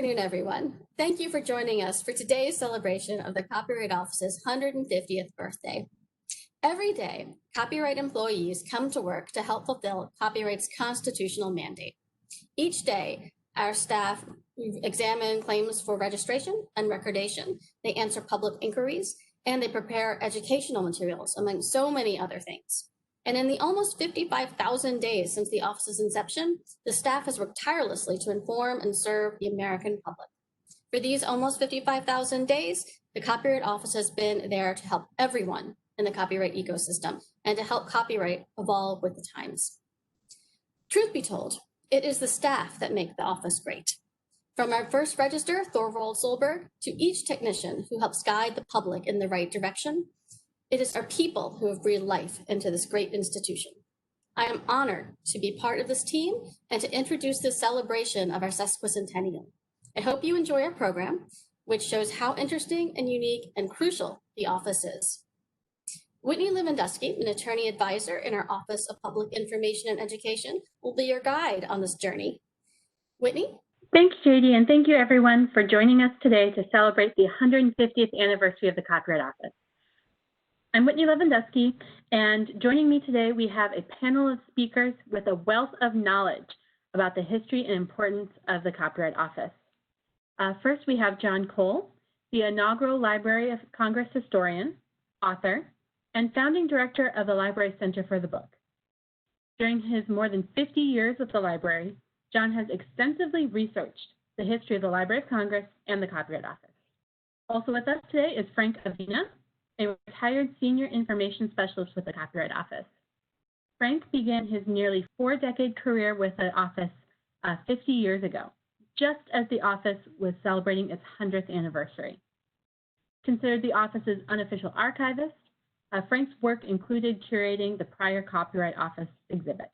afternoon, everyone. Thank you for joining us for today's celebration of the Copyright Office's 150th birthday. Every day, copyright employees come to work to help fulfill copyright's constitutional mandate. Each day, our staff examine claims for registration and recordation. They answer public inquiries, and they prepare educational materials, among so many other things. And in the almost 55,000 days since the office's inception, the staff has worked tirelessly to inform and serve the American public. For these almost 55,000 days, the Copyright Office has been there to help everyone in the copyright ecosystem and to help copyright evolve with the times. Truth be told, it is the staff that make the office great. From our first register, Thorvald Solberg, to each technician who helps guide the public in the right direction, it is our people who have breathed life into this great institution. I am honored to be part of this team and to introduce this celebration of our sesquicentennial. I hope you enjoy our program, which shows how interesting and unique and crucial the office is. Whitney Lewandowski, an attorney advisor in our Office of Public Information and Education, will be your guide on this journey. Whitney? Thanks, JD, and thank you everyone for joining us today to celebrate the 150th anniversary of the Copyright Office. I'm Whitney Lewandowski, and joining me today we have a panel of speakers with a wealth of knowledge about the history and importance of the Copyright Office. First, we have John Cole, the inaugural Library of Congress historian, author, and founding director of the Library Center for the Book. During his more than 50 years with the library, John has extensively researched the history of the Library of Congress and the Copyright Office. Also with us today is Frank Avina, a retired senior information specialist with the Copyright Office. Frank began his nearly 4-decade career with the office 50 years ago, just as the office was celebrating its 100th anniversary. Considered the office's unofficial archivist, Frank's work included curating the prior Copyright Office exhibit.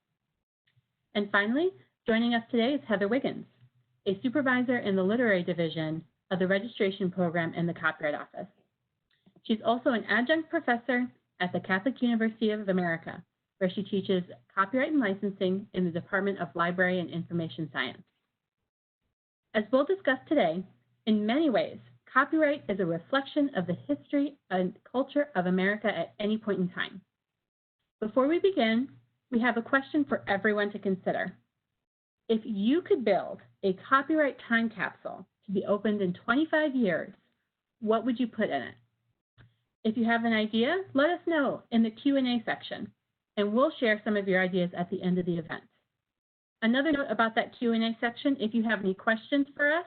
And finally, joining us today is Heather Wiggins, a supervisor in the literary division of the registration program in the Copyright Office. She's also an adjunct professor at the Catholic University of America, where she teaches copyright and licensing in the Department of Library and Information Science. As we'll discuss today, in many ways, copyright is a reflection of the history and culture of America at any point in time. Before we begin, we have a question for everyone to consider. If you could build a copyright time capsule to be opened in 25 years, what would you put in it? If you have an idea, let us know in the Q&A section, and we'll share some of your ideas at the end of the event. Another note about that Q&A section, if you have any questions for us,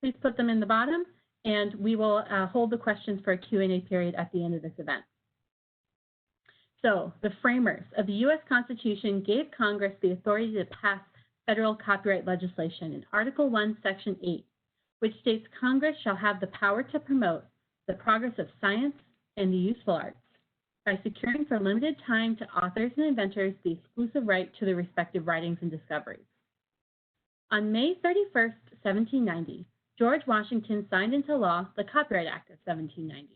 please put them in the bottom, and we will hold the questions for a Q&A period at the end of this event. So, the framers of the U.S. Constitution gave Congress the authority to pass federal copyright legislation in Article 1, Section 8, which states Congress shall have the power to promote the progress of science and the useful arts by securing for limited time to authors and inventors the exclusive right to their respective writings and discoveries. On May 31st, 1790, George Washington signed into law the Copyright Act of 1790.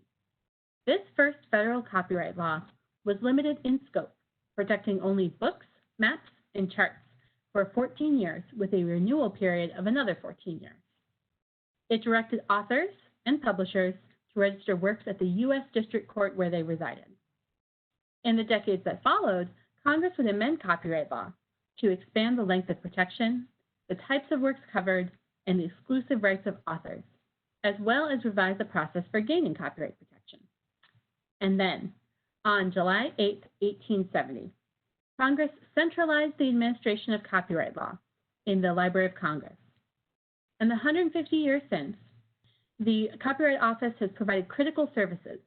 This first federal copyright law was limited in scope, protecting only books, maps, and charts for 14 years with a renewal period of another 14 years. It directed authors and publishers to register works at the U.S. District Court where they resided. In the decades that followed, Congress would amend copyright law to expand the length of protection, the types of works covered, and the exclusive rights of authors, as well as revise the process for gaining copyright protection. And then, on July 8, 1870, Congress centralized the administration of copyright law in the Library of Congress. In the 150 years since, the Copyright Office has provided critical services,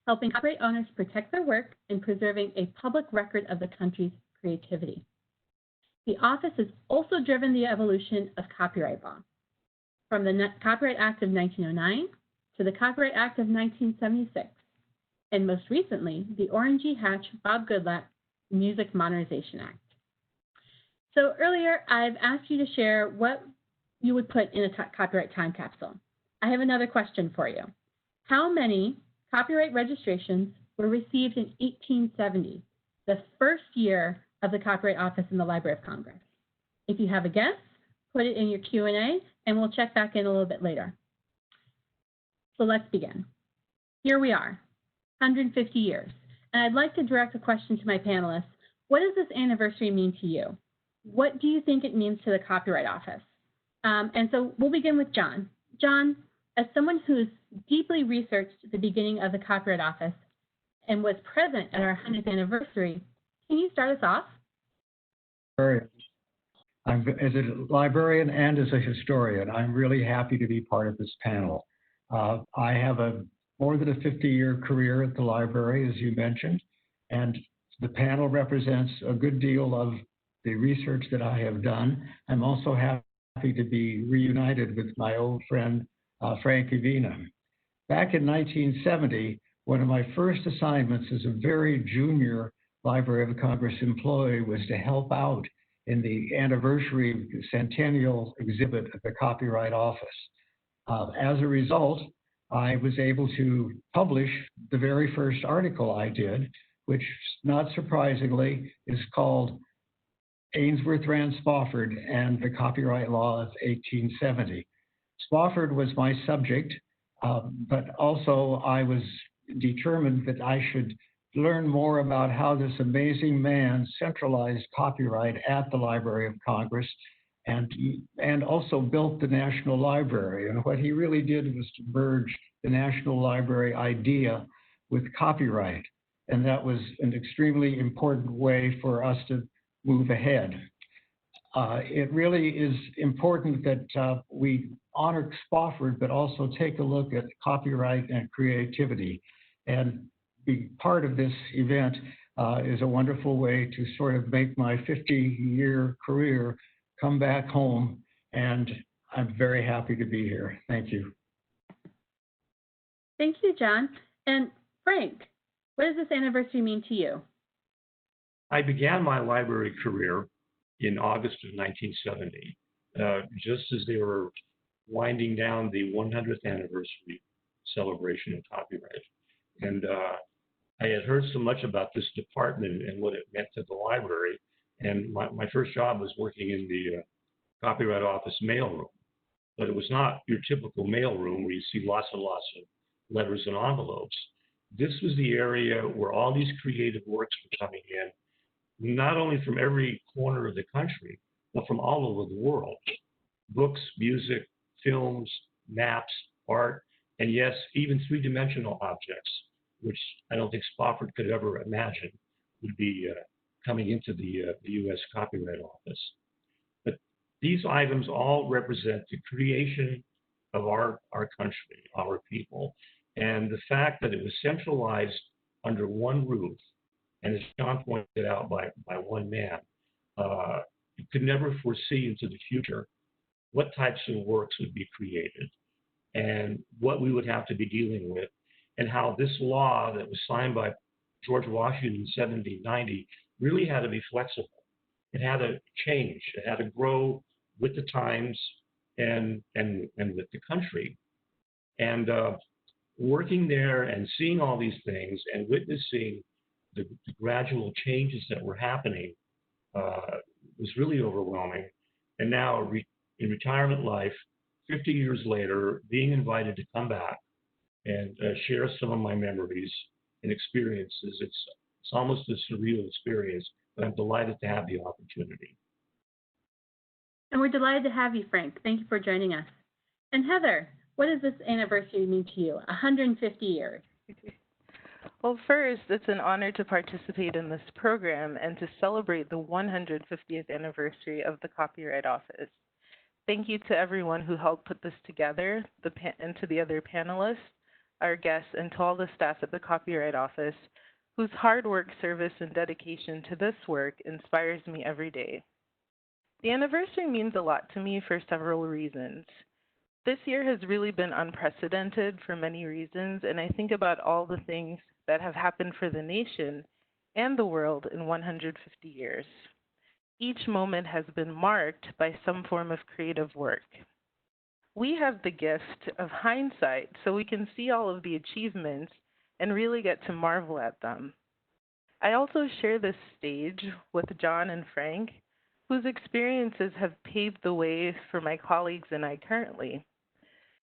helping copyright owners protect their work and preserving a public record of the country's creativity. The office has also driven the evolution of copyright law, from the Copyright Act of 1909 to the Copyright Act of 1976, and most recently, the Orrin G. Hatch, Bob Goodlatte Music Modernization Act. So earlier, I've asked you to share what you would put in a copyright time capsule. I have another question for you. How many copyright registrations were received in 1870, the first year of the Copyright Office in the Library of Congress? If you have a guess, put it in your Q&A, and we'll check back in a little bit later. So let's begin. Here we are, 150 years. And I'd like to direct a question to my panelists. What does this anniversary mean to you? What do you think it means to the Copyright Office? And so we'll begin with John. John, as someone who's deeply researched the beginning of the Copyright Office and was present at our 100th anniversary, can you start us off? As a librarian and as a historian, I'm really happy to be part of this panel. I have more than a 50-year career at the library, as you mentioned, and the panel represents a good deal of the research that I have done. I'm also happy to be reunited with my old friend, Frank Evina. Back in 1970, one of my first assignments as a very junior Library of Congress employee was to help out in the anniversary centennial exhibit at the Copyright Office. As a result, I was able to publish the very first article I did, which, not surprisingly, is called Ainsworth Rand Spofford and the Copyright Law of 1870. Spofford was my subject, but also I was determined that I should learn more about how this amazing man centralized copyright at the Library of Congress and also built the National Library. And what he really did was to merge the National Library idea with copyright. And that was an extremely important way for us to move ahead. It really is important that we honor Spofford, but also take a look at copyright and creativity. And be part of this event is a wonderful way to sort of make my 50-year career come back home, and I'm very happy to be here. Thank you. Thank you, John. And Frank, what does this anniversary mean to you? I began my library career in August of 1970, just as they were winding down the 100th anniversary celebration of copyright. And I had heard so much about this department and what it meant to the library. And my first job was working in the Copyright Office mailroom. But it was not your typical mailroom where you see lots and lots of letters and envelopes. This was the area where all these creative works were coming in, not only from every corner of the country, but from all over the world. Books, music, films, maps, art, and yes, even three-dimensional objects, which I don't think Spofford could ever imagine would be coming into the U.S. Copyright Office. But these items all represent the creation of our country, our people, and the fact that it was centralized under one roof, and as John pointed out, by one man. You could never foresee into the future what types of works would be created and what we would have to be dealing with, and how this law that was signed by George Washington in 1790 really had to be flexible. It had to change. It had to grow with the times and with the country. And working there and seeing all these things and witnessing the gradual changes that were happening was really overwhelming. And now in retirement life, 50 years later, being invited to come back and share some of my memories and experiences, it's almost a surreal experience, but I'm delighted to have the opportunity. And we're delighted to have you, Frank. Thank you for joining us. And Heather, what does this anniversary mean to you? 150 years. Well, first, it's an honor to participate in this program and to celebrate the 150th anniversary of the Copyright Office. Thank you to everyone who helped put this together, and to the other panelists, our guests, and to all the staff at the Copyright Office, whose hard work, service, and dedication to this work inspires me every day. The anniversary means a lot to me for several reasons. This year has really been unprecedented for many reasons, and I think about all the things that have happened for the nation and the world in 150 years. Each moment has been marked by some form of creative work. We have the gift of hindsight, so we can see all of the achievements and really get to marvel at them. I also share this stage with John and Frank, whose experiences have paved the way for my colleagues and I currently.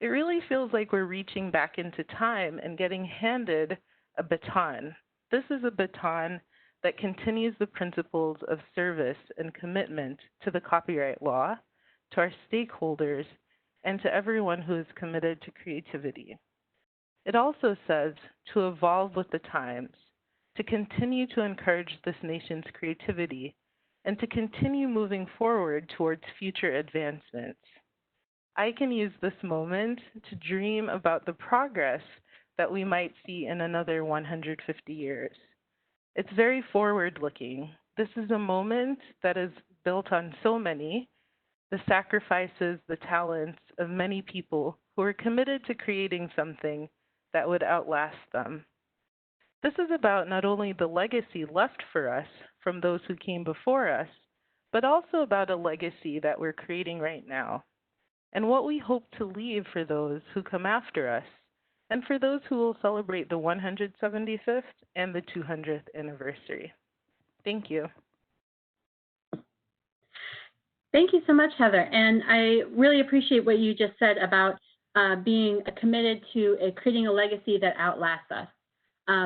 It really feels like we're reaching back into time and getting handed a baton. This is a baton that continues the principles of service and commitment to the copyright law, to our stakeholders, and to everyone who is committed to creativity. It also says to evolve with the times, to continue to encourage this nation's creativity, and to continue moving forward towards future advancements. I can use this moment to dream about the progress that we might see in another 150 years. It's very forward-looking. This is a moment that is built on so many, the sacrifices, the talents of many people who are committed to creating something that would outlast them. This is about not only the legacy left for us from those who came before us, but also about a legacy that we're creating right now, and what we hope to leave for those who come after us, and for those who will celebrate the 175th and the 200th anniversary. Thank you. Thank you so much, Heather. And I really appreciate what you just said about being committed to creating a legacy that outlasts us.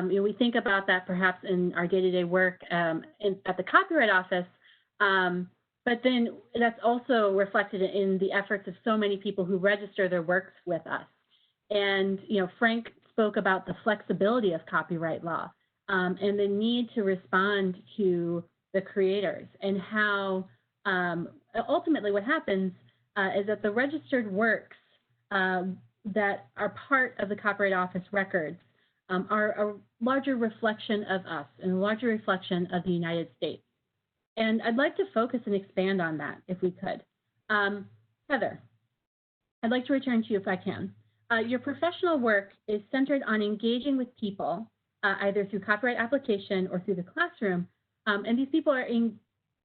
We think about that perhaps in our day-to-day work at the Copyright Office, but then that's also reflected in the efforts of so many people who register their works with us. And Frank spoke about the flexibility of copyright law and the need to respond to the creators, and how ultimately what happens is that the registered works that are part of the Copyright Office records are a larger reflection of us and a larger reflection of the United States. And I'd like to focus and expand on that if we could. Heather, I'd like to return to you if I can. Your professional work is centered on engaging with people, either through copyright application or through the classroom, and these people are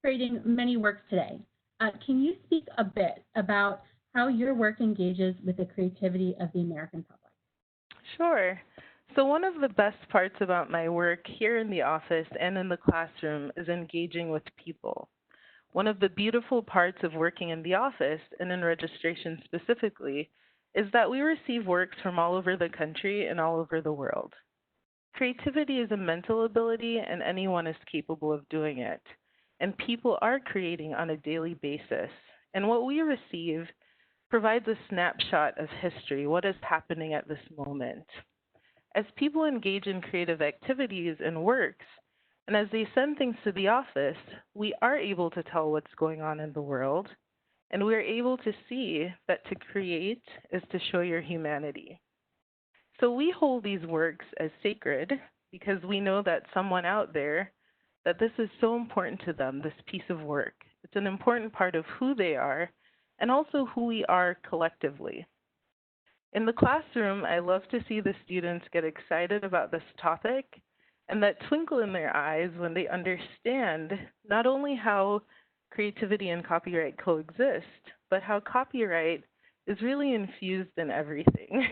creating many works today. Can you speak a bit about how your work engages with the creativity of the American public? Sure. So one of the best parts about my work here in the office and in the classroom is engaging with people. One of the beautiful parts of working in the office, and in registration specifically, is that we receive works from all over the country and all over the world. Creativity is a mental ability, and anyone is capable of doing it. And people are creating on a daily basis. And what we receive provides a snapshot of history, what is happening at this moment. As people engage in creative activities and works, and as they send things to the office, we are able to tell what's going on in the world, and we are able to see that to create is to show your humanity. So we hold these works as sacred because we know that someone out there, that this is so important to them, this piece of work. It's an important part of who they are and also who we are collectively. In the classroom, I love to see the students get excited about this topic and that twinkle in their eyes when they understand not only how creativity and copyright coexist, but how copyright is really infused in everything.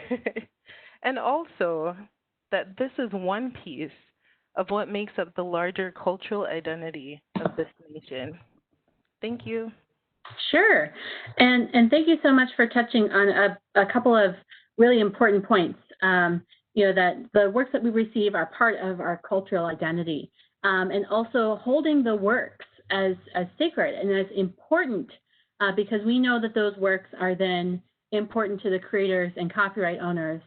And also that this is one piece of what makes up the larger cultural identity of this nation. Thank you. Sure. And thank you so much for touching on a couple of really important points. That the works that we receive are part of our cultural identity, and also holding the works as sacred and as important, because we know that those works are then important to the creators and copyright owners,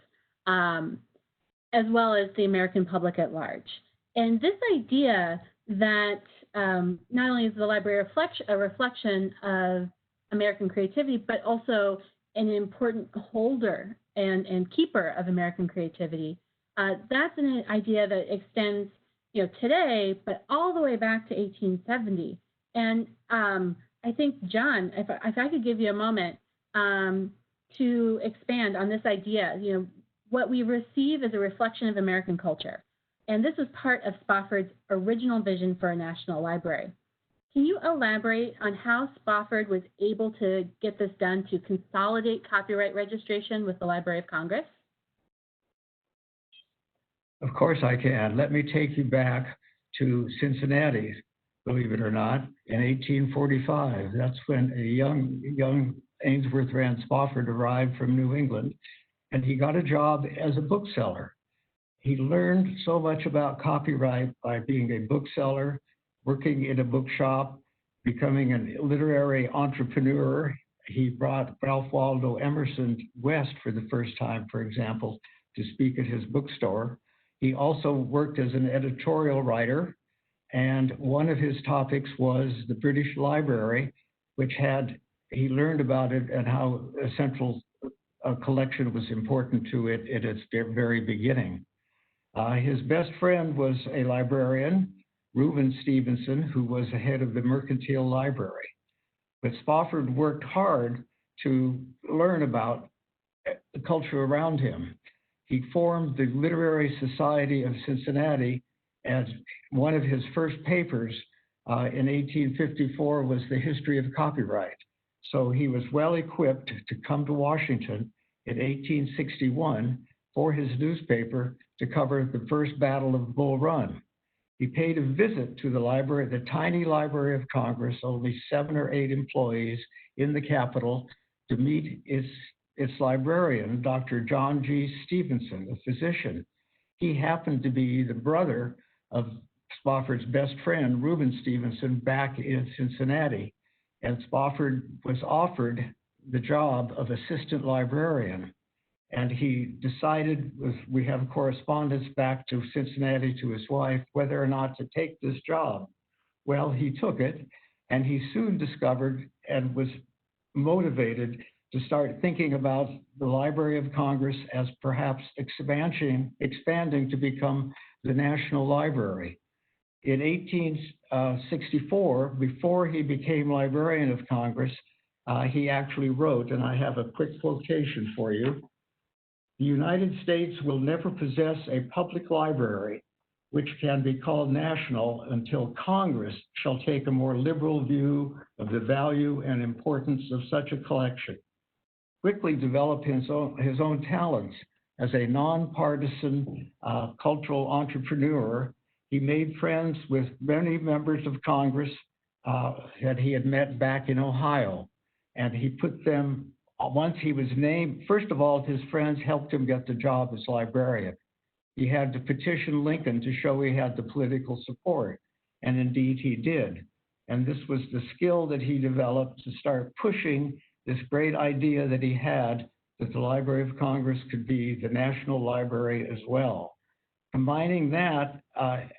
as well as the American public at large. And this idea that not only is the library a reflection of American creativity, but also an important holder and keeper of American creativity, that's an idea that extends today, but all the way back to 1870. And I think, John, if I could give you a moment to expand on this idea, what we receive is a reflection of American culture. And this is part of Spofford's original vision for a national library. Can you elaborate on how Spofford was able to get this done to consolidate copyright registration with the Library of Congress? Of course I can. Let me take you back to Cincinnati. believe it or not, in 1845. That's when a young Ainsworth Rand Spofford arrived from New England, and he got a job as a bookseller. He learned so much about copyright by being a bookseller, working in a bookshop, becoming a literary entrepreneur. He brought Ralph Waldo Emerson west for the first time, for example, to speak at his bookstore. He also worked as an editorial writer, and one of his topics was the British Library, which he learned about it and how a central collection was important to it at its very beginning. His best friend was a librarian, Reuben Stevenson, who was the head of the Mercantile Library. But Spofford worked hard to learn about the culture around him. He formed the Literary Society of Cincinnati, and one of his first papers in 1854 was the history of copyright. So he was well equipped to come to Washington in 1861 for his newspaper to cover the first Battle of Bull Run. He paid a visit to the library, the tiny Library of Congress, only 7 or 8 employees in the Capitol, to meet its librarian, Dr. John G. Stevenson, a physician. He happened to be the brother of Spofford's best friend, Reuben Stevenson, back in Cincinnati. And Spofford was offered the job of assistant librarian. And he decided, we have correspondence back to Cincinnati to his wife, whether or not to take this job. Well, he took it, and he soon discovered and was motivated to start thinking about the Library of Congress as perhaps expanding to become the National Library. In 1864, before he became Librarian of Congress, he actually wrote, and I have a quick quotation for you: "The United States will never possess a public library which can be called national until Congress shall take a more liberal view of the value and importance of such a collection." Quickly developed his own talents as a nonpartisan cultural entrepreneur. He made friends with many members of Congress that he had met back in Ohio, and he put them, once he was named, first of all, his friends helped him get the job as librarian. He had to petition Lincoln to show he had the political support, and indeed he did. And this was the skill that he developed to start pushing this great idea that he had, that the Library of Congress could be the National Library as well. Combining that,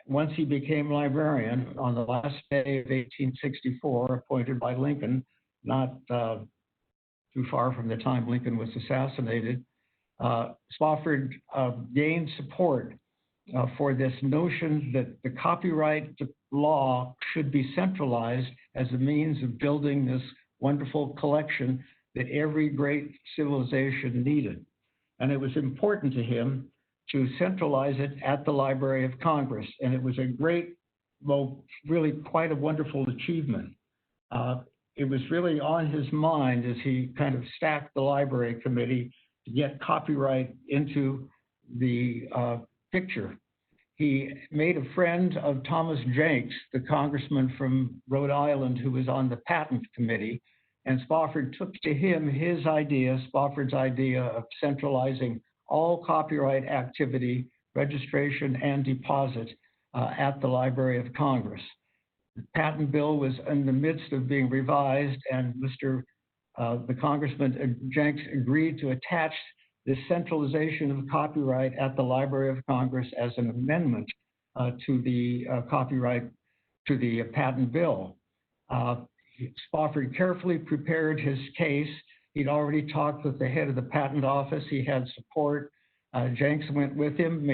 once he became librarian on the last day of 1864, appointed by Lincoln, not too far from the time Lincoln was assassinated, Spofford gained support for this notion that the copyright law should be centralized as a means of building this wonderful collection that every great civilization needed. And it was important to him to centralize it at the Library of Congress. And it was a great, well, really quite a wonderful achievement. It was really on his mind as he kind of stacked the library committee to get copyright into the picture. He made a friend of Thomas Jenks, the congressman from Rhode Island who was on the patent committee, and Spofford took to him his idea, Spofford's idea of centralizing all copyright activity, registration, and deposit at the Library of Congress. The patent bill was in the midst of being revised, and the Congressman Jenks agreed to attach the centralization of copyright at the Library of Congress as an amendment to the patent bill. Spofford carefully prepared his case. He'd already talked with the head of the patent office. He had support. Jenks went with him,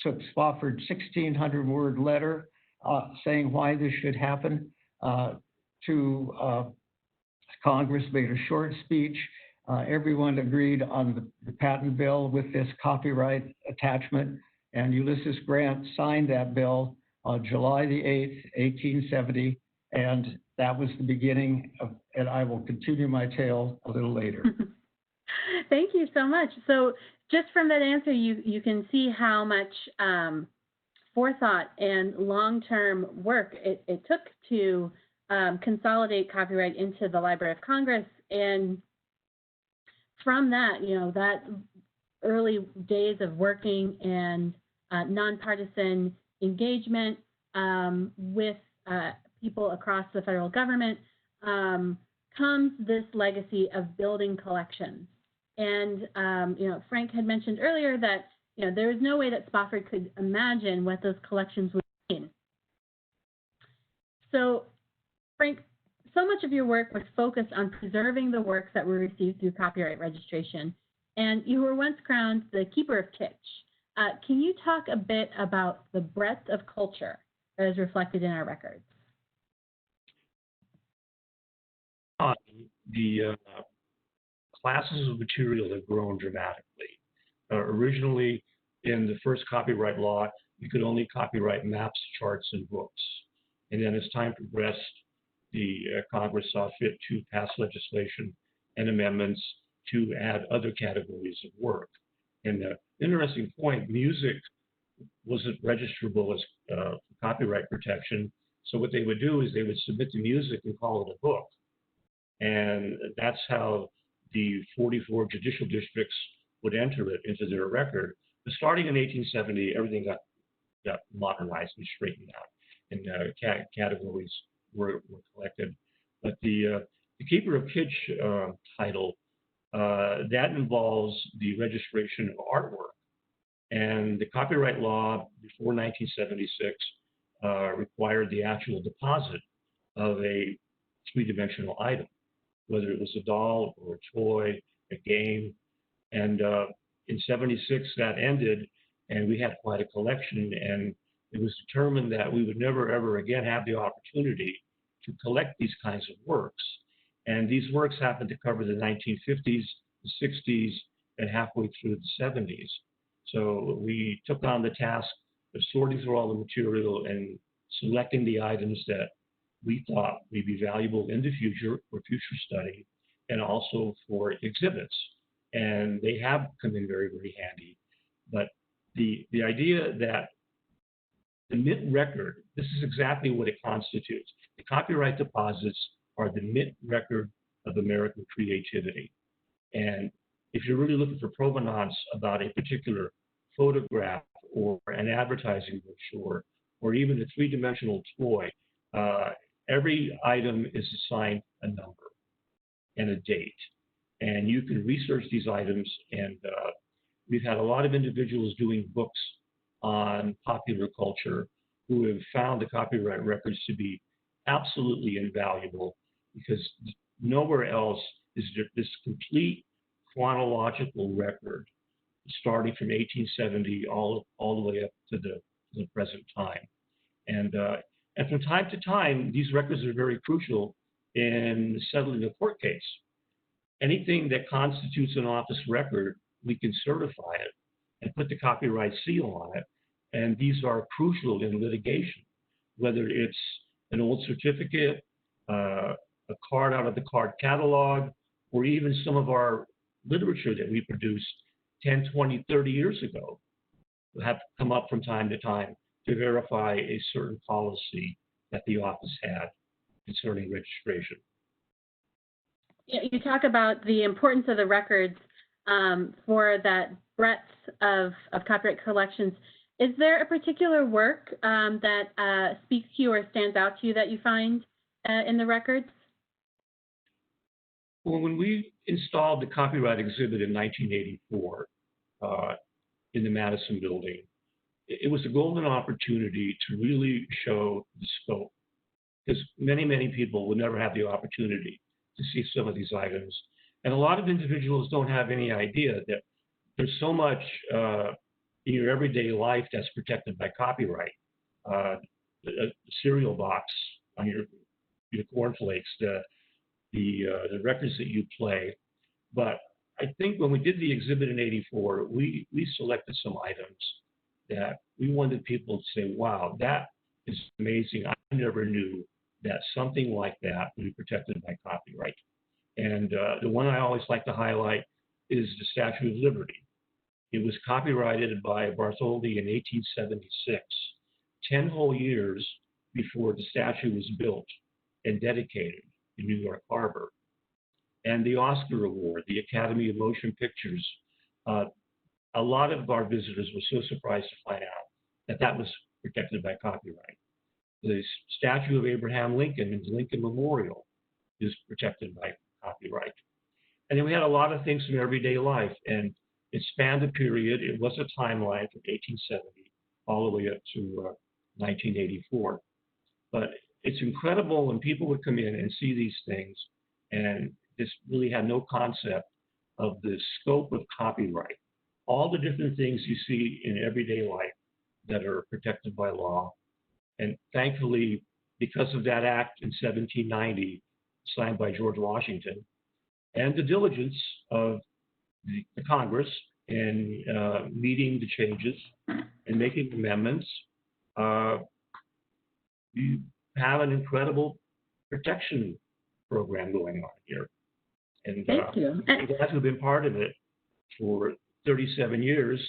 took Spofford's 1,600-word letter saying why this should happen to Congress, made a short speech. Everyone agreed on the patent bill with this copyright attachment, and Ulysses Grant signed that bill on July the 8th, 1870, and that was the beginning of, and I will continue my tale a little later. Thank you so much. So just from that answer, you can see how much forethought and long-term work it took to consolidate copyright into the Library of Congress. And from that, that early days of working and nonpartisan engagement with people across the federal government comes this legacy of building collections. And Frank had mentioned earlier that there is no way that Spofford could imagine what those collections would mean. So, Frank, so much of your work was focused on preserving the works that were received through copyright registration, and you were once crowned the Keeper of Kitsch. Can you talk a bit about the breadth of culture that is reflected in our records? The classes of material have grown dramatically. Originally, in the first copyright law, you could only copyright maps, charts, and books. And then as time progressed, the Congress saw fit to pass legislation and amendments to add other categories of work. And the interesting point, music wasn't registrable as copyright protection. So what they would do is they would submit the music and call it a book. And that's how the 44 judicial districts would enter it into their record. But starting in 1870, everything got modernized and straightened out, and categories were collected. But the Keeper of Kitsch title, that involves the registration of artwork. And the copyright law before 1976 required the actual deposit of a three-dimensional item, whether it was a doll or a toy, a game. And in 76, that ended, and we had quite a collection. And it was determined that we would never, ever again have the opportunity to collect these kinds of works. And these works happened to cover the 1950s, the 60s, and halfway through the 70s. So we took on the task of sorting through all the material and selecting the items that we thought would be valuable in the future for future study and also for exhibits. And they have come in very, very handy. But the idea that the MIT record, this is exactly what it constitutes. The copyright deposits are the MIT record of American creativity. And if you're really looking for provenance about a particular photograph or an advertising brochure or even a three-dimensional toy, every item is assigned a number and a date. And you can research these items, and we've had a lot of individuals doing books on popular culture who have found the copyright records to be absolutely invaluable, because nowhere else is there this complete chronological record starting from 1870 all the way up to the present time. And from time to time, these records are very crucial in settling a court case. Anything that constitutes an office record, we can certify it and put the copyright seal on it. And these are crucial in litigation, whether it's an old certificate, a card out of the card catalog, or even some of our literature that we produced 10, 20, 30 years ago have come up from time to time to verify a certain policy that the office had concerning registration. You talk about the importance of the records for that breadth of copyright collections. Is there a particular work that speaks to you or stands out to you that you find in the records? Well, when we installed the copyright exhibit in 1984 in the Madison building, it was a golden opportunity to really show the scope, because many, many people would never have the opportunity to see some of these items. And a lot of individuals don't have any idea that there's so much in your everyday life that's protected by copyright. The cereal box on your cornflakes, the records that you play. But I think when we did the exhibit in '84, we selected some items that we wanted people to say, wow, that is amazing. I never knew that something like that would be protected by copyright. And the one I always like to highlight is the Statue of Liberty. It was copyrighted by Bartholdi in 1876. 10 whole years before the statue was built and dedicated in New York Harbor. And the Oscar Award, the Academy of Motion Pictures, a lot of our visitors were so surprised to find out that that was protected by copyright. The statue of Abraham Lincoln in the Lincoln Memorial is protected by copyright. And then we had a lot of things from everyday life, and it spanned a period. It was a timeline from 1870 all the way up to 1984. But it's incredible when people would come in and see these things and just really had no concept of the scope of copyright. All the different things you see in everyday life that are protected by law. And thankfully, because of that act in 1790, signed by George Washington, and the diligence of the Congress in meeting the changes and making amendments, you have an incredible protection program going on here. And Thank you. I'm glad to have been part of it for 37 years.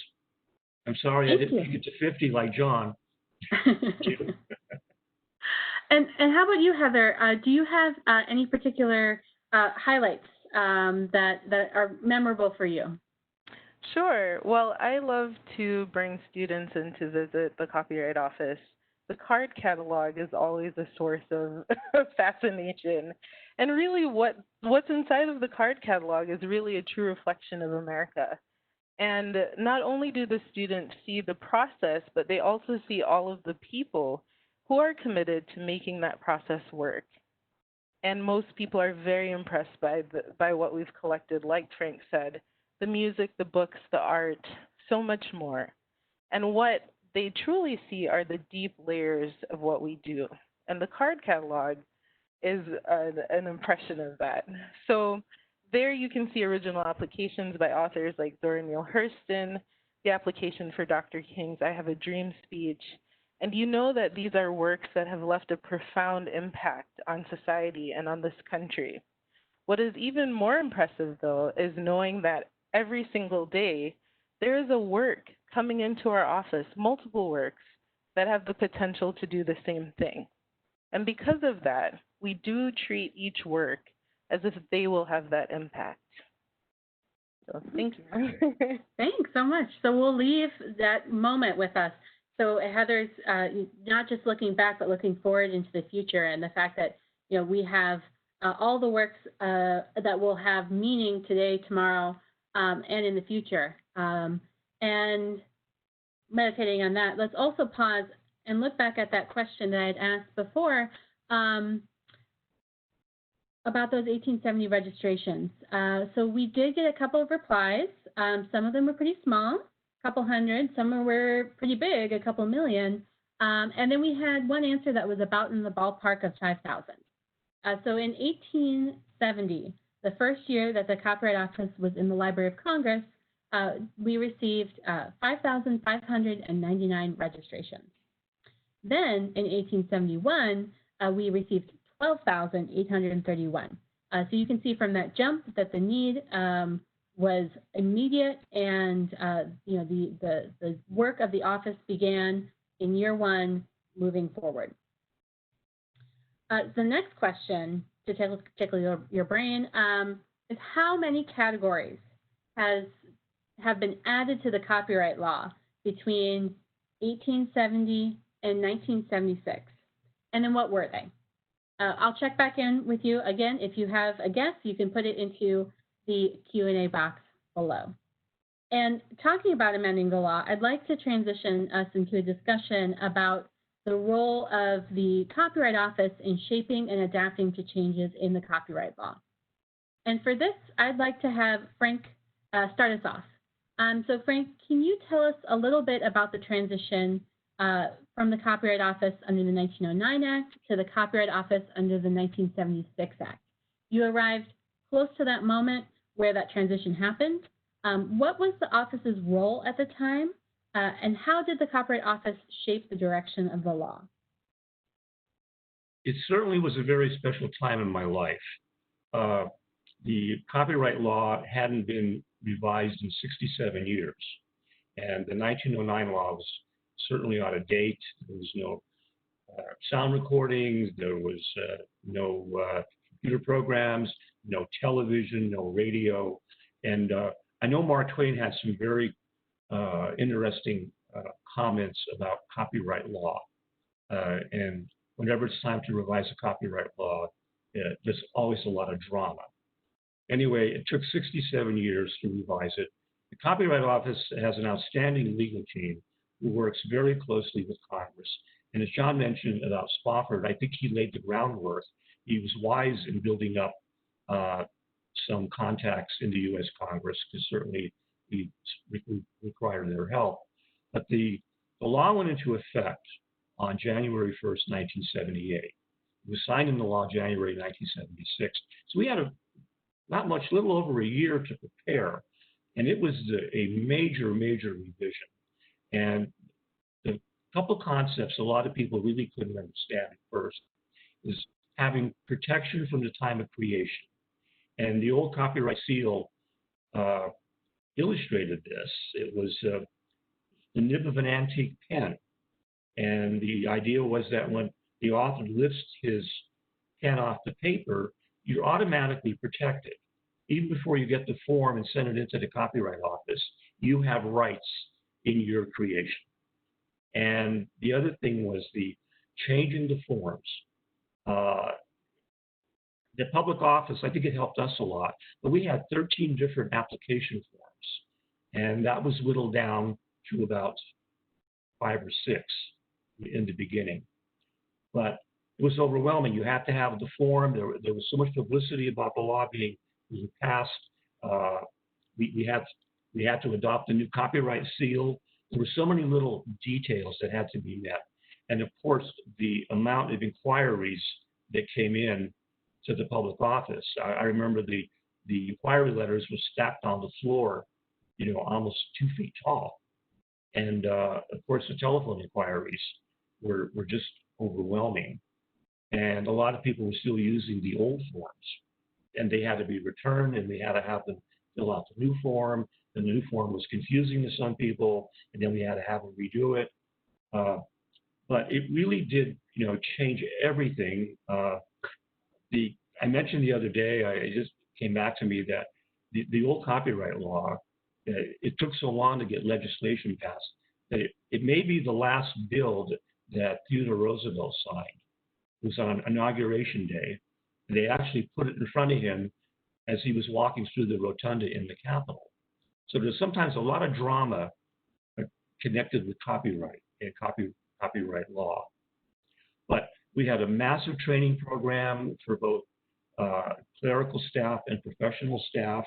I'm sorry I didn't make it to 50 like John. And how about you, Heather? Do you have any particular highlights that are memorable for you? Sure. Well, I love to bring students in to visit the Copyright Office. The card catalog is always a source of fascination. And really what's inside of the card catalog is really a true reflection of America. And not only do the students see the process, but they also see all of the people who are committed to making that process work. And most people are very impressed by what we've collected, like Frank said, the music, the books, the art, so much more. And what they truly see are the deep layers of what we do. And the card catalog is an impression of that. So there you can see original applications by authors like Zora Neale Hurston, the application for Dr. King's I Have a Dream speech. And you know that these are works that have left a profound impact on society and on this country. What is even more impressive, though, is knowing that every single day there is a work coming into our office, multiple works, that have the potential to do the same thing. And because of that, we do treat each work as if they will have that impact. So thank you. Thanks so much. So we'll leave that moment with us. So Heather's not just looking back, but looking forward into the future, and the fact that we have all the works that will have meaning today, tomorrow, and in the future. And meditating on that, let's also pause and look back at that question that I had asked before about those 1870 registrations. So we did get a couple of replies. Some of them were pretty small, a couple hundred. Some were pretty big, a couple million. And then we had one answer that was about in the ballpark of 5,000. So in 1870, the first year that the Copyright Office was in the Library of Congress, we received 5,599 registrations. Then in 1871, we received 12,831. So you can see from that jump that the need was immediate, and the work of the office began in year one, moving forward. The next question to tickle your brain is how many categories have been added to the copyright law between 1870 and 1976, and then what were they? I'll check back in with you again. If you have a guess, you can put it into the Q&A box below. And talking about amending the law, I'd like to transition us into a discussion about the role of the Copyright Office in shaping and adapting to changes in the copyright law. And for this, I'd like to have Frank start us off. So Frank, can you tell us a little bit about the transition from the Copyright Office under the 1909 Act to the Copyright Office under the 1976 Act? You arrived close to that moment where that transition happened. What was the office's role at the time, and how did the Copyright Office shape the direction of the law? It certainly was a very special time in my life. The copyright law hadn't been revised in 67 years, and the 1909 law was certainly out of date. There was no sound recordings, there was no computer programs, no television, no radio. And I know Mark Twain had some very interesting comments about copyright law. And whenever it's time to revise a copyright law, there's always a lot of drama. Anyway, it took 67 years to revise it. The Copyright Office has an outstanding legal team who works very closely with Congress. And as John mentioned about Spofford, I think he laid the groundwork. He was wise in building up some contacts in the U.S. Congress, because certainly we require their help. But the law went into effect on January 1st, 1978. It was signed into law January 1976. So we had not much, little over a year to prepare. And it was a major, major revision. And the couple concepts a lot of people really couldn't understand at first is having protection from the time of creation. And the old copyright seal illustrated this. It was the nib of an antique pen. And the idea was that when the author lifts his pen off the paper, you're automatically protected. Even before you get the form and send it into the Copyright Office, you have rights in your creation. And the other thing was the changing the forms. The public office, I think it helped us a lot, but we had 13 different application forms, and that was whittled down to about 5 or 6 in the beginning. But it was overwhelming. You had to have the form. There was so much publicity about the law being passed. We had to adopt a new copyright seal. There were so many little details that had to be met. And of course, the amount of inquiries that came in to the public office. I remember the inquiry letters were stacked on the floor, almost 2 feet tall. And of course, the telephone inquiries were just overwhelming. And a lot of people were still using the old forms. And they had to be returned, and we had to have them fill out the new form. The new form was confusing to some people, and then we had to have them redo it. But it really did, change everything. I mentioned the other day, it just came back to me that the old copyright law, it took so long to get legislation passed that it may be the last bill that Theodore Roosevelt signed. It was on Inauguration Day. They actually put it in front of him as he was walking through the rotunda in the Capitol. So there's sometimes a lot of drama connected with copyright and copyright law. But we had a massive training program for both clerical staff and professional staff.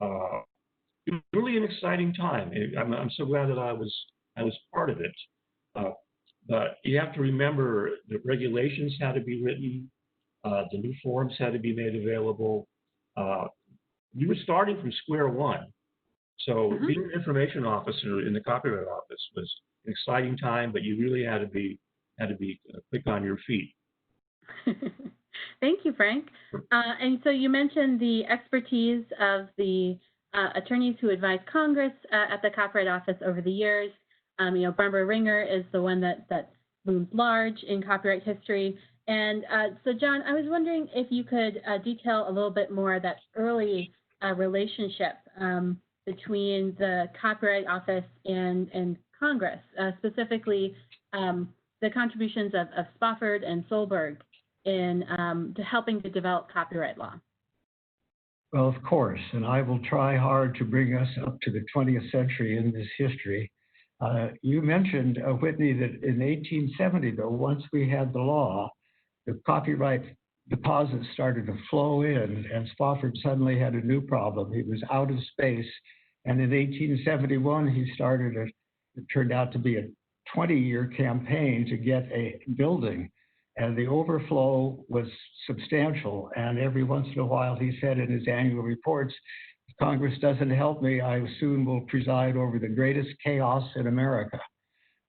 It was really an exciting time. I'm so glad that I was part of it. But you have to remember the regulations had to be written. The new forms had to be made available. We were starting from square one. So being an information officer in the Copyright Office was an exciting time, but you really had to be quick on your feet. Thank you, Frank. And so you mentioned the expertise of the attorneys who advised Congress at the Copyright Office over the years. Barbara Ringer is the one that looms large in copyright history. And so, John, I was wondering if you could detail a little bit more that early relationship between the Copyright Office and Congress, specifically the contributions of Spofford and Solberg in to helping to develop copyright law. Well, of course, and I will try hard to bring us up to the 20th century in this history. You mentioned, Whitney, that in 1870, though, once we had the law, the copyright deposits started to flow in, and Spofford suddenly had a new problem. He was out of space, and in 1871, he started it turned out to be a 20-year campaign to get a building, and the overflow was substantial. And every once in a while, he said in his annual reports, if Congress doesn't help me, I soon will preside over the greatest chaos in America.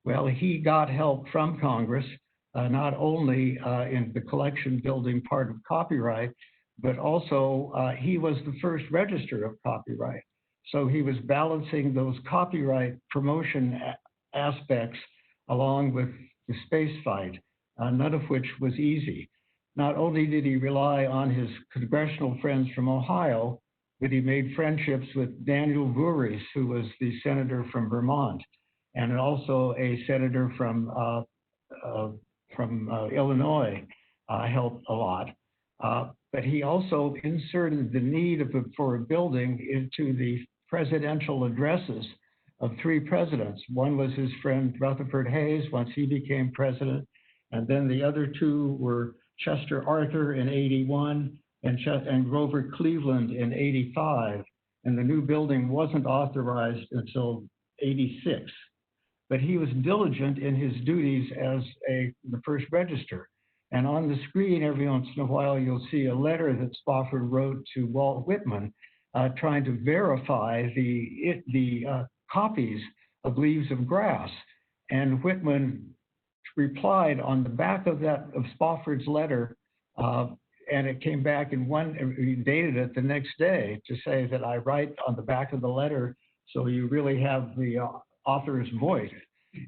Well, he got help from Congress, not only in the collection building part of copyright, but also he was the first register of copyright. So he was balancing those copyright promotion aspects along with the space fight. none of which was easy. Not only did he rely on his congressional friends from Ohio, but he made friendships with Daniel Voorhees, who was the senator from Vermont, and also a senator from Illinois, helped a lot. But he also inserted the need for a building into the presidential addresses of 3 presidents. One was his friend Rutherford Hayes once he became president, and then the other 2 were Chester Arthur in '81 and Grover Cleveland in '85. And the new building wasn't authorized until '86. But he was diligent in his duties as the first register. And on the screen, every once in a while, you'll see a letter that Spofford wrote to Walt Whitman, trying to verify the copies of Leaves of Grass. And Whitman replied on the back of Spofford's letter, and it came back he dated it the next day to say that I write on the back of the letter, so you really have the author's voice.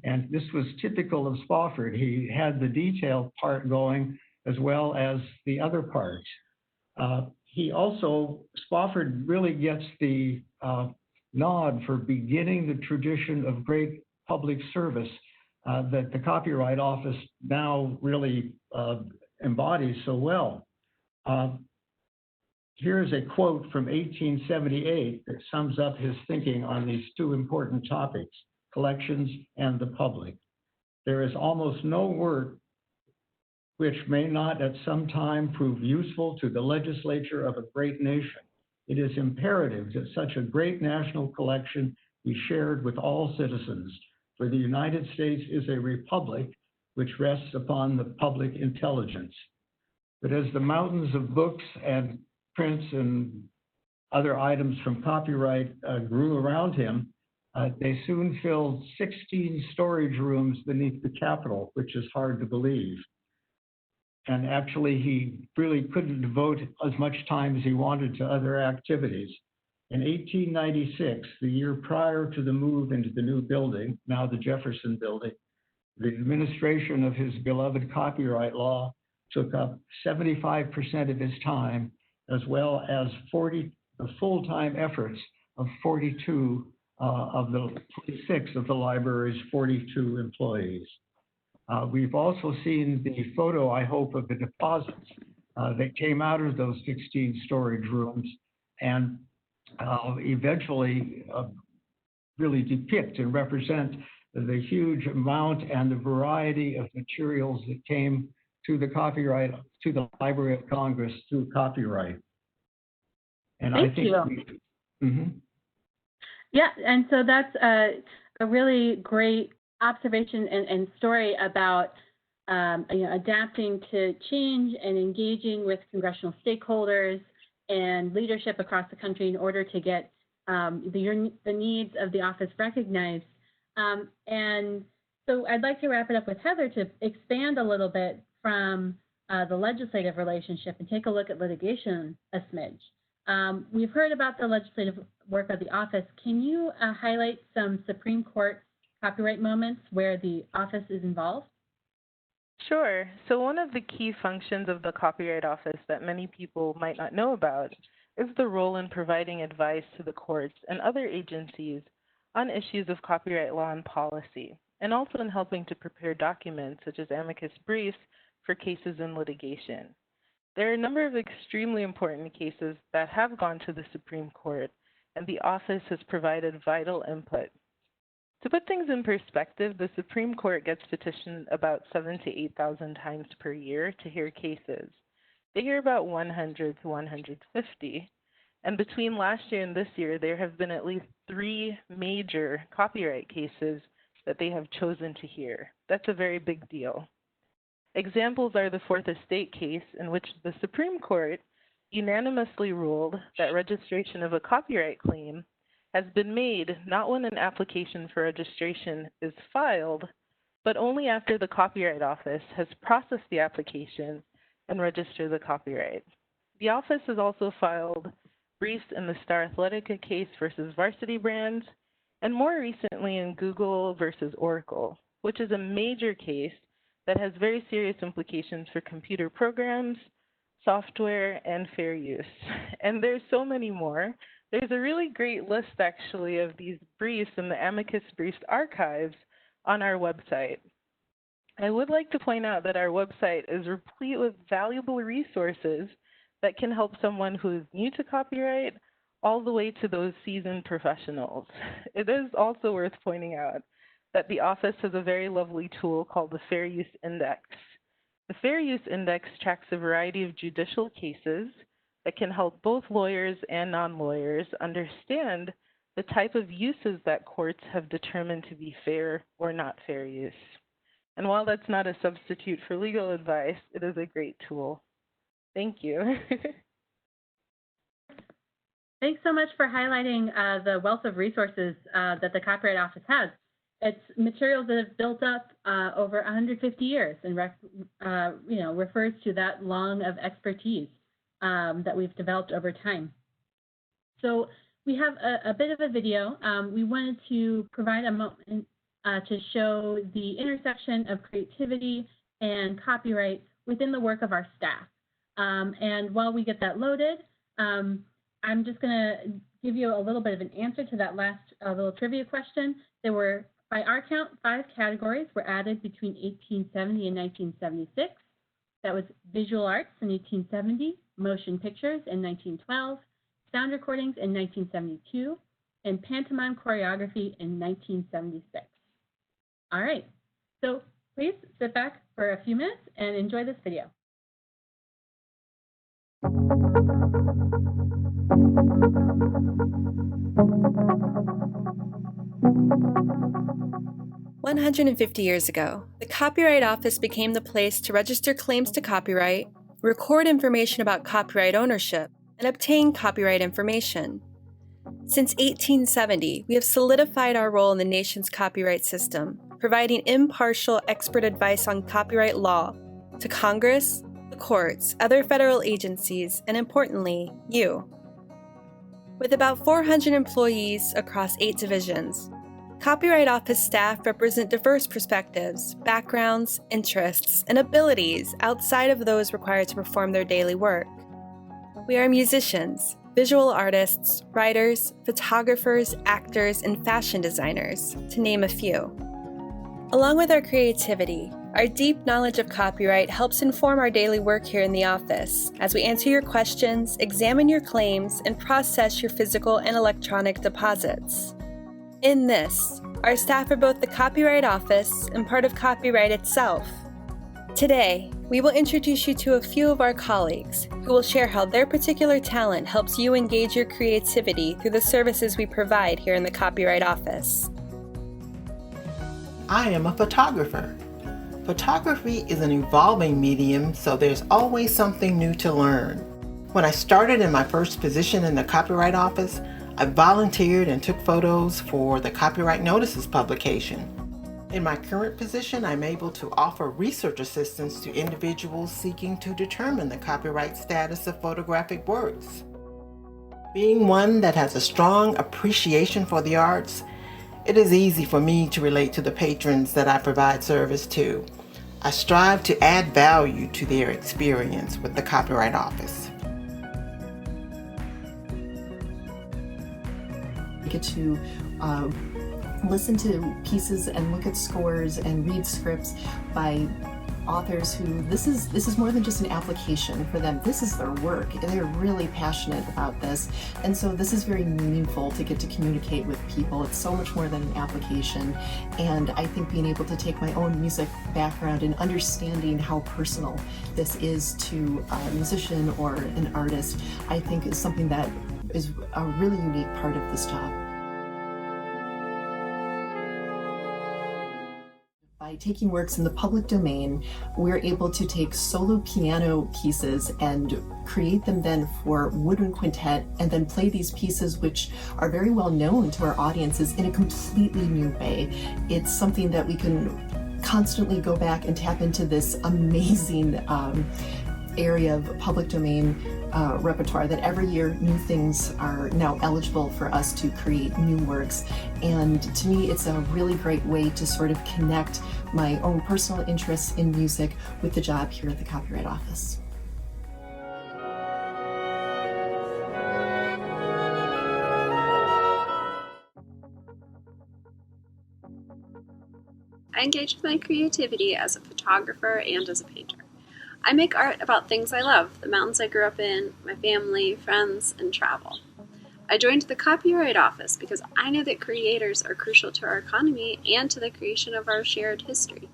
And this was typical of Spofford. He had the detailed part going as well as the other parts. Spofford really gets the nod for beginning the tradition of great public service that the Copyright Office now really embodies so well. Here's a quote from 1878 that sums up his thinking on these 2 important topics, collections and the public. There is almost no work which may not at some time prove useful to the legislature of a great nation. It is imperative that such a great national collection be shared with all citizens, for the United States is a republic which rests upon the public intelligence. But as the mountains of books and prints and other items from copyright grew around him, they soon filled 16 storage rooms beneath the Capitol, which is hard to believe. And actually, he really couldn't devote as much time as he wanted to other activities. In 1896, the year prior to the move into the new building, now the Jefferson Building, the administration of his beloved copyright law took up 75% of his time, as well as the full-time efforts of 42 of the 26 of the library's 42 employees. We've also seen the photo, I hope, of the deposits that came out of those 16 storage rooms and eventually really depict and represent the huge amount and the variety of materials that came to the Library of Congress through copyright. And Thank you. Yeah, and so that's a really great observation and story about adapting to change and engaging with congressional stakeholders and leadership across the country in order to get the needs of the office recognized. And so I'd like to wrap it up with Heather to expand a little bit from the legislative relationship and take a look at litigation a smidge. We've heard about the legislative work of the office. Can you highlight some Supreme Court copyright moments where the office is involved? Sure. So one of the key functions of the Copyright Office that many people might not know about is the role in providing advice to the courts and other agencies on issues of copyright law and policy, and also in helping to prepare documents such as amicus briefs for cases in litigation. There are a number of extremely important cases that have gone to the Supreme Court, and the office has provided vital input. To put things in perspective, the Supreme Court gets petitioned about 7,000 to 8,000 times per year to hear cases. They hear about 100 to 150, and between last year and this year, there have been at least 3 major copyright cases that they have chosen to hear. That's a very big deal. Examples are the Fourth Estate case, in which the Supreme Court unanimously ruled that registration of a copyright claim has been made not when an application for registration is filed, but only after the Copyright Office has processed the application and registered the copyright. The office has also filed briefs in the Star Athletica case versus Varsity Brands, and more recently in Google versus Oracle, which is a major case that has very serious implications for computer programs, software, and fair use. And there's so many more. There's a really great list, actually, of these briefs in the amicus briefs archives on our website. I would like to point out that our website is replete with valuable resources that can help someone who is new to copyright all the way to those seasoned professionals. It is also worth pointing out that the office has a very lovely tool called the Fair Use Index. The Fair Use Index tracks a variety of judicial cases that can help both lawyers and non-lawyers understand the type of uses that courts have determined to be fair or not fair use. And while that's not a substitute for legal advice, it is a great tool. Thank you. Thanks so much for highlighting the wealth of resources that the Copyright Office has. It's materials that have built up over 150 years and refers to that long of expertise that we've developed over time. So we have a bit of a video. We wanted to provide a moment to show the intersection of creativity and copyright within the work of our staff. And while we get that loaded, I'm just going to give you a little bit of an answer to that last little trivia question. There were, by our count, 5 categories were added between 1870 and 1976. That was visual arts in 1870, motion pictures in 1912, sound recordings in 1972, and pantomime choreography in 1976. All right, so please sit back for a few minutes and enjoy this video. "150 years ago, the Copyright Office became the place to register claims to copyright, record information about copyright ownership, and obtain copyright information. Since 1870, we have solidified our role in the nation's copyright system, providing impartial expert advice on copyright law to Congress, the courts, other federal agencies, and importantly, you. With about 400 employees across 8 divisions, Copyright Office staff represent diverse perspectives, backgrounds, interests, and abilities outside of those required to perform their daily work. We are musicians, visual artists, writers, photographers, actors, and fashion designers, to name a few. Along with our creativity, our deep knowledge of copyright helps inform our daily work here in the office as we answer your questions, examine your claims, and process your physical and electronic deposits. In this, our staff are both the Copyright Office and part of copyright itself. Today, we will introduce you to a few of our colleagues who will share how their particular talent helps you engage your creativity through the services we provide here in the Copyright Office. I am a photographer. Photography is an evolving medium, so there's always something new to learn. When I started in my first position in the Copyright Office, I volunteered and took photos for the Copyright Notices publication. In my current position, I'm able to offer research assistance to individuals seeking to determine the copyright status of photographic works. Being one that has a strong appreciation for the arts, it is easy for me to relate to the patrons that I provide service to. I strive to add value to their experience with the Copyright Office. I get to listen to pieces and look at scores and read scripts by authors who this is more than just an application for them. This is their work, and they're really passionate about this. And so this is very meaningful to get to communicate with people. It's so much more than an application. And I think being able to take my own music background and understanding how personal this is to a musician or an artist, I think is something that is a really unique part of this job. By taking works in the public domain, we're able to take solo piano pieces and create them then for woodwind quintet, and then play these pieces which are very well known to our audiences in a completely new way. It's something that we can constantly go back and tap into this amazing area of public domain repertoire, that every year new things are now eligible for us to create new works. And to me, it's a really great way to sort of connect my own personal interests in music with the job here at the Copyright Office. I engage with my creativity as a photographer and as a painter. I make art about things I love, the mountains I grew up in, my family, friends, and travel. I joined the Copyright Office because I know that creators are crucial to our economy and to the creation of our shared history.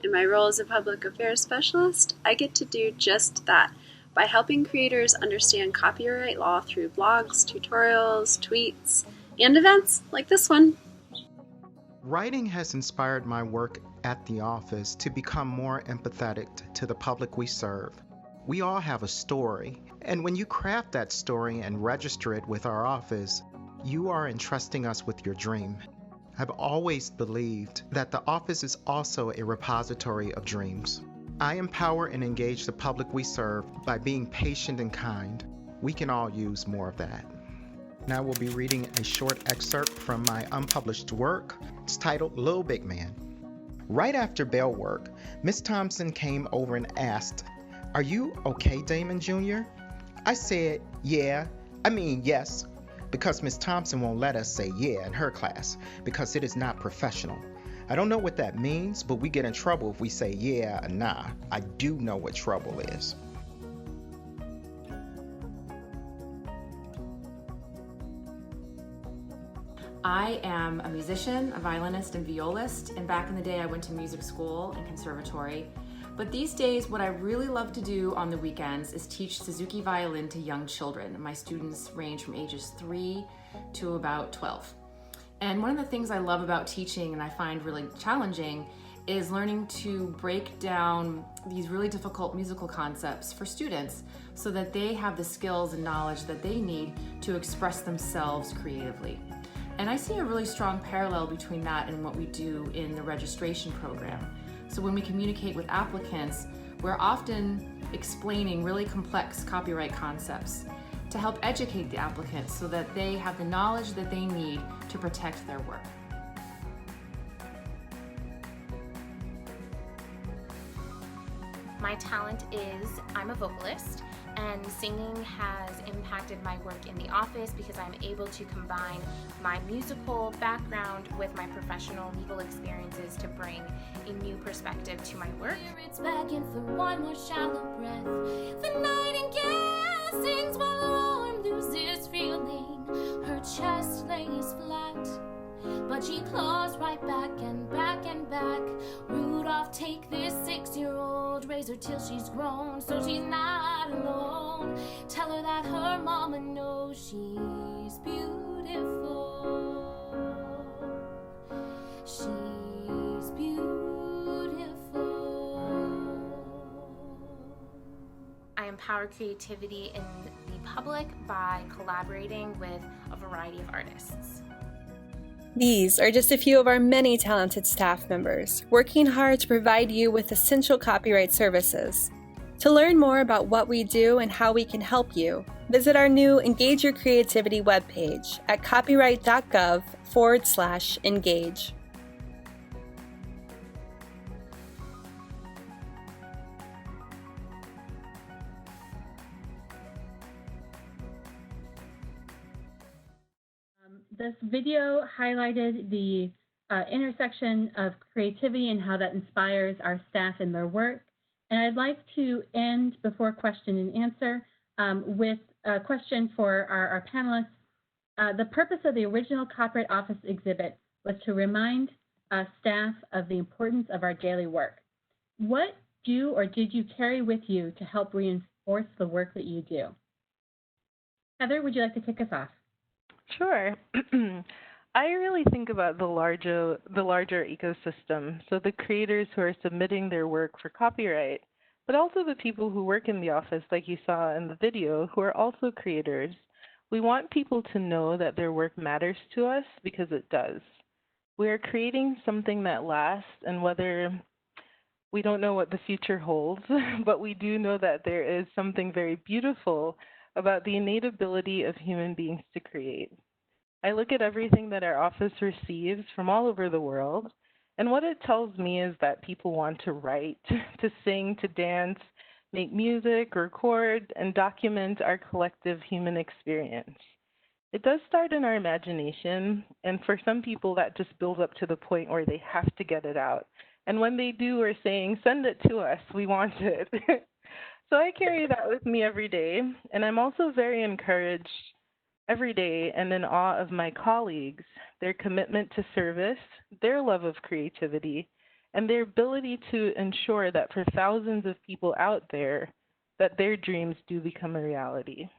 In my role as a public affairs specialist, I get to do just that by helping creators understand copyright law through blogs, tutorials, tweets, and events like this one. Writing has inspired my work at the office to become more empathetic to the public we serve. We all have a story, and when you craft that story and register it with our office, you are entrusting us with your dream. I've always believed that the office is also a repository of dreams. I empower and engage the public we serve by being patient and kind. We can all use more of that. Now we'll be reading a short excerpt from my unpublished work. It's titled Little Big Man. Right after bell work, Miss Thompson came over and asked, "Are you okay, Damon Jr.?" I said, yes, because Miss Thompson won't let us say yeah in her class because it is not professional. I don't know what that means, but we get in trouble if we say yeah or nah. I do know what trouble is. I am a musician, a violinist, and violist, and back in the day I went to music school and conservatory. But these days, what I really love to do on the weekends is teach Suzuki violin to young children. My students range from ages 3 to about 12. And one of the things I love about teaching and I find really challenging is learning to break down these really difficult musical concepts for students so that they have the skills and knowledge that they need to express themselves creatively. And I see a really strong parallel between that and what we do in the registration program. So when we communicate with applicants, we're often explaining really complex copyright concepts to help educate the applicants so that they have the knowledge that they need to protect their work. My talent is I'm a vocalist, and singing has impacted my work in the office because I'm able to combine my musical background with my professional legal experiences to bring a new perspective to my work. It's begging for one more shallow breath. The nightingale sings while her arm loses feeling. Her chest lays flat, but she claws right back and back and back. Rudolph, take this 6-year-old, raise her till she's grown, so she's not alone. Tell her that her mama knows she's beautiful. She's beautiful. I empower creativity in the public by collaborating with a variety of artists. These are just a few of our many talented staff members working hard to provide you with essential copyright services. To learn more about what we do and how we can help you, visit our new Engage Your Creativity webpage at copyright.gov/engage. This video highlighted the intersection of creativity and how that inspires our staff in their work. And I'd like to end before question and answer with a question for our panelists. The purpose of the original Copyright Office exhibit was to remind staff of the importance of our daily work. What do or did you carry with you to help reinforce the work that you do? Heather, would you like to kick us off? Sure. I really think about the larger ecosystem, so the creators who are submitting their work for copyright, but also the people who work in the office, like you saw in the video, who are also creators. We want people to know that their work matters to us because it does. We are creating something that lasts, and whether we don't know what the future holds, but we do know that there is something very beautiful about the innate ability of human beings to create. I look at everything that our office receives from all over the world, and what it tells me is that people want to write, to sing, to dance, make music, record, and document our collective human experience. It does start in our imagination, and for some people that just builds up to the point where they have to get it out. And when they do, we're saying, send it to us, we want it. So I carry that with me every day, and I'm also very encouraged every day and in awe of my colleagues, their commitment to service, their love of creativity, and their ability to ensure that for thousands of people out there, that their dreams do become a reality.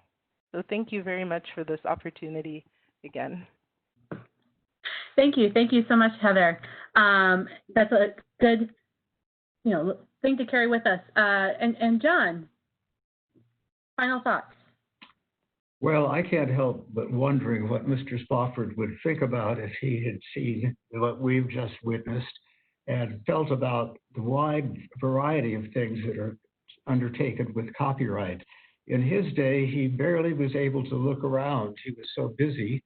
So thank you very much for this opportunity again. Thank you so much, Heather. That's a good, thing to carry with us. And John, final thoughts. Well, I can't help but wondering what Mr. Spofford would think about if he had seen what we've just witnessed and felt about the wide variety of things that are undertaken with copyright. In his day, he barely was able to look around. He was so busy.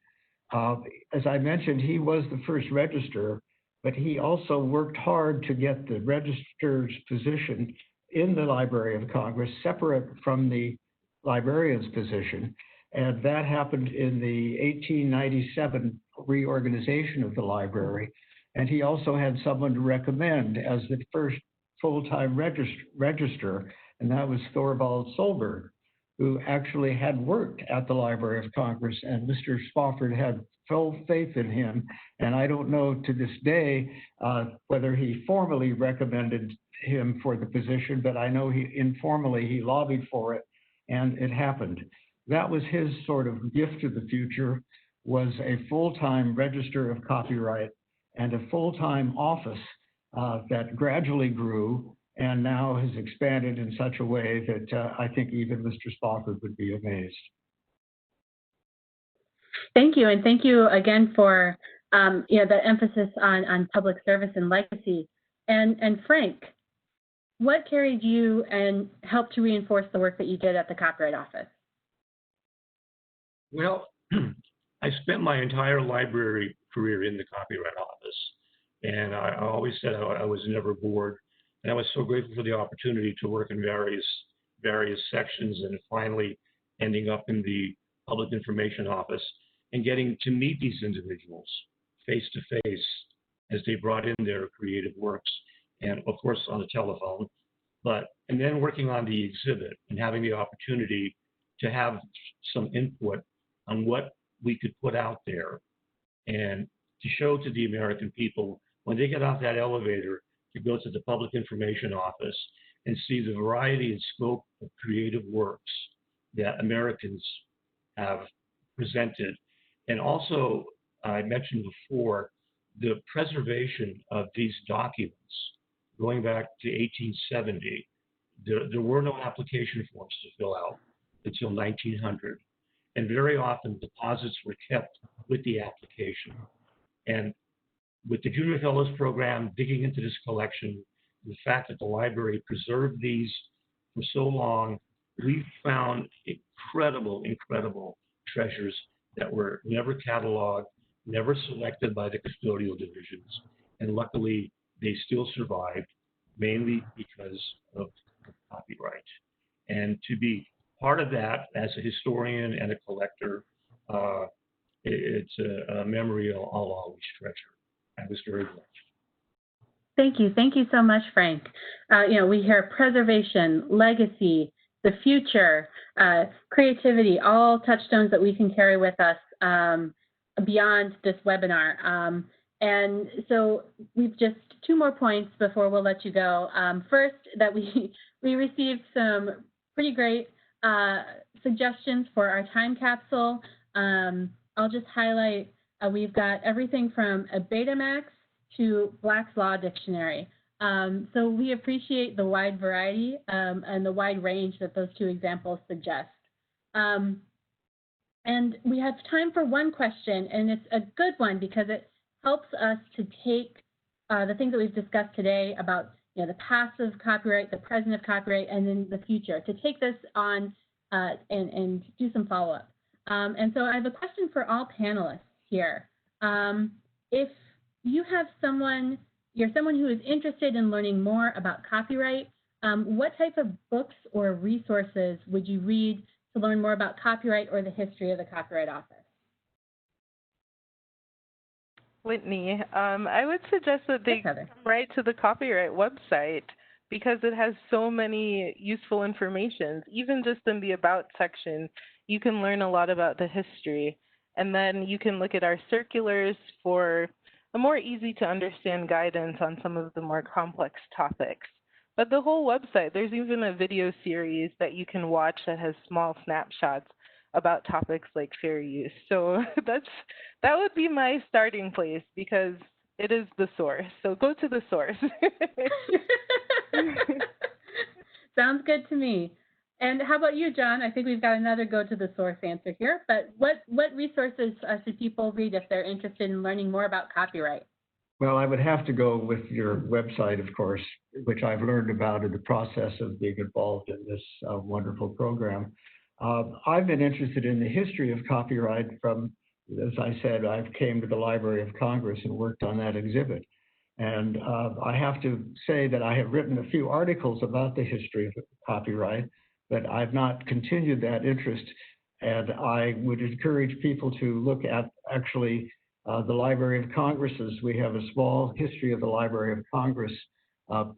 As I mentioned, he was the first registrar, but he also worked hard to get the registrar's position in the Library of Congress separate from the librarian's position. And that happened in the 1897 reorganization of the library. And he also had someone to recommend as the first full-time registrar, and that was Thorvald Solberg, who actually had worked at the Library of Congress, and Mr. Spofford had full faith in him. And I don't know to this day whether he formally recommended him for the position, but I know informally he lobbied for it, and it happened. That was his sort of gift to the future, was a full-time register of copyright and a full-time office that gradually grew and now has expanded in such a way that I think even Mr. Spofford would be amazed. Thank you, and thank you again for the emphasis on public service and legacy. And Frank, what carried you and helped to reinforce the work that you did at the Copyright Office? Well, I spent my entire library career in the Copyright Office, and I always said I was never bored. And I was so grateful for the opportunity to work in various sections, and finally ending up in the Public Information Office and getting to meet these individuals face to face as they brought in their creative works, and of course on the telephone. And then working on the exhibit and having the opportunity to have some input on what we could put out there and to show to the American people when they get off that elevator to go to the Public Information Office and see the variety and scope of creative works that Americans have presented. And also, I mentioned before, the preservation of these documents going back to 1870. There were no application forms to fill out until 1900. And very often deposits were kept with the application. And with the Junior Fellows Program, digging into this collection, the fact that the library preserved these for so long, we found incredible treasures that were never cataloged, never selected by the custodial divisions. And luckily, they still survived, mainly because of copyright. And to be part of that as a historian and a collector, it's a memory I'll always treasure. I was very blessed. Thank you so much, Frank. We hear preservation, legacy, the future, creativity, all touchstones that we can carry with us beyond this webinar. And so we've just two more points before we'll let you go. First, that we received some pretty great suggestions for our time capsule. I'll just highlight, we've got everything from a Betamax to Black's Law Dictionary. So we appreciate the wide variety and the wide range that those two examples suggest. And we have time for one question, and it's a good one because it helps us to take the things that we've discussed today about the past of copyright, the present of copyright, and then the future, to take this on and do some follow-up. And so I have a question for all panelists here. If you have you're someone who is interested in learning more about copyright, what type of books or resources would you read to learn more about copyright or the history of the Copyright Office? Whitney, I would suggest that they come right to the copyright website because it has so many useful information. Even just in the About section, you can learn a lot about the history. And then you can look at our circulars for a more easy to understand guidance on some of the more complex topics. But the whole website, there's even a video series that you can watch that has small snapshots about topics like fair use. So that would be my starting place because it is the source. So go to the source. Sounds good to me. And how about you, John? I think we've got another go to the source answer here, but what resources should people read if they're interested in learning more about copyright? Well, I would have to go with your website, of course, which I've learned about in the process of being involved in this wonderful program. I've been interested in the history of copyright from, as I said, I came to the Library of Congress and worked on that exhibit. And I have to say that I have written a few articles about the history of copyright, but I've not continued that interest. And I would encourage people to look at actually the Library of Congress's. We have a small history of the Library of Congress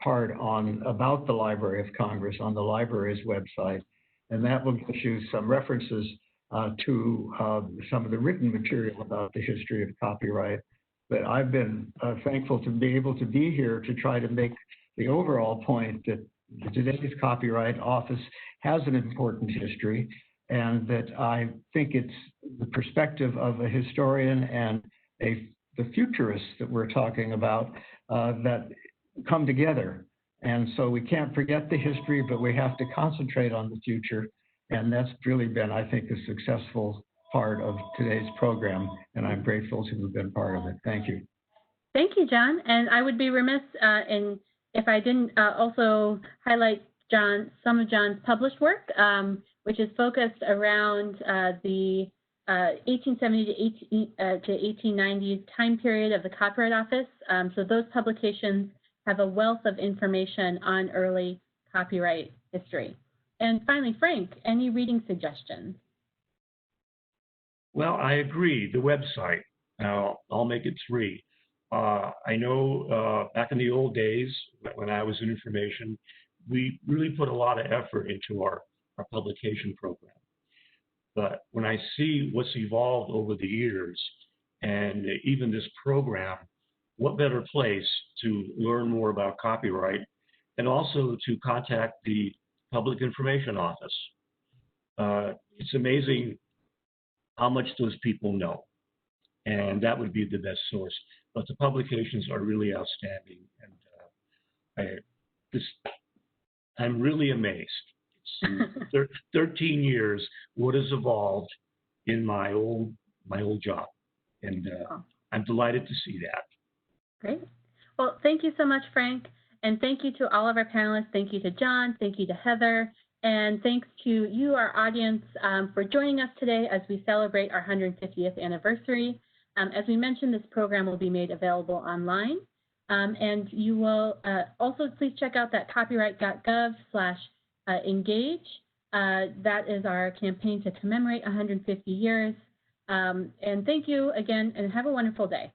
part about the Library of Congress on the library's website. And that will give you some references to some of the written material about the history of copyright. But I've been thankful to be able to be here to try to make the overall point that today's Copyright Office has an important history, and that I think it's the perspective of a historian and the futurists that we're talking about that come together. And so we can't forget the history, but we have to concentrate on the future. And that's really been, I think, a successful part of today's program, and I'm grateful to have been part of it. Thank you. Thank you, John. And I would be remiss if I didn't also highlight some of John's published work, which is focused around the 1870 to 1890s time period of the Copyright Office. So those publications have a wealth of information on early copyright history. And finally, Frank, any reading suggestions? Well, I agree. The website. I'll make it 3. I know back in the old days when I was in information, we really put a lot of effort into our publication program. But when I see what's evolved over the years and even this program, what better place to learn more about copyright and also to contact the Public Information Office. It's amazing how much those people know, and that would be the best source. But the publications are really outstanding, and I'm really amazed. It's 13 years what has evolved in my old job, and I'm delighted to see that. Great. Well, thank you so much, Frank, and thank you to all of our panelists. Thank you to John. Thank you to Heather. And thanks to you, our audience, for joining us today as we celebrate our 150th anniversary. As we mentioned, this program will be made available online. And you will also please check out that copyright.gov/engage. That is our campaign to commemorate 150 years. And thank you again, and have a wonderful day.